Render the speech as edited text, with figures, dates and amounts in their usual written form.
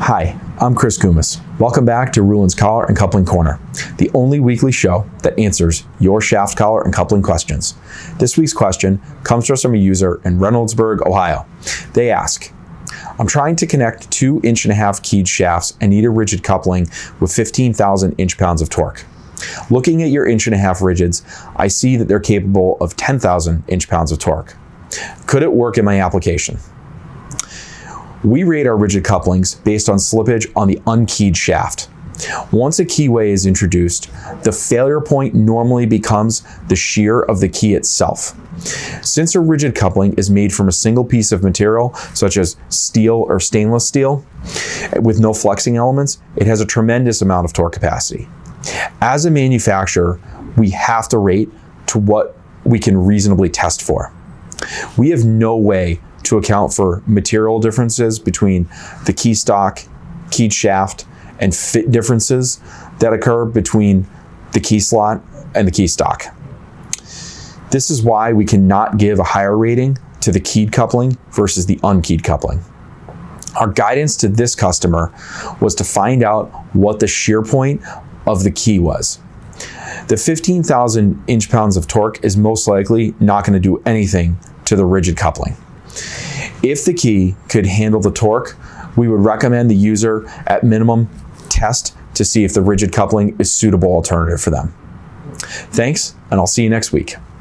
Hi, I'm Chris Kumis. Welcome back to Ruland's Collar and Coupling Corner, the only weekly show that answers your shaft collar and coupling questions. This week's question comes to us from a user in Reynoldsburh, Ohio. They ask, I'm trying to connect 2 1/2-inch keyed shafts and need a rigid coupling with 15,000 inch-pounds of torque. Looking at your 1.5-inch rigids, I see that they're capable of 10,000 inch-pounds of torque. Could it work in my application? We rate our rigid couplings based on slippage on the unkeyed shaft. Once a keyway is introduced, the failure point normally becomes the shear of the key itself. Since a rigid coupling is made from a single piece of material, such as steel or stainless steel, with no flexing elements, it has a tremendous amount of torque capacity. As a manufacturer, we have to rate to what we can reasonably test for. We have no way to account for material differences between the key stock, keyed shaft, and fit differences that occur between the key slot and the key stock. This is why we cannot give a higher rating to the keyed coupling versus the unkeyed coupling. Our guidance to this customer was to find out what the shear point of the key was. The 15,000 inch-pounds of torque is most likely not going to do anything to the rigid coupling. If the key could handle the torque, we would recommend the user at minimum test to see if the rigid coupling is a suitable alternative for them. Thanks, and I'll see you next week.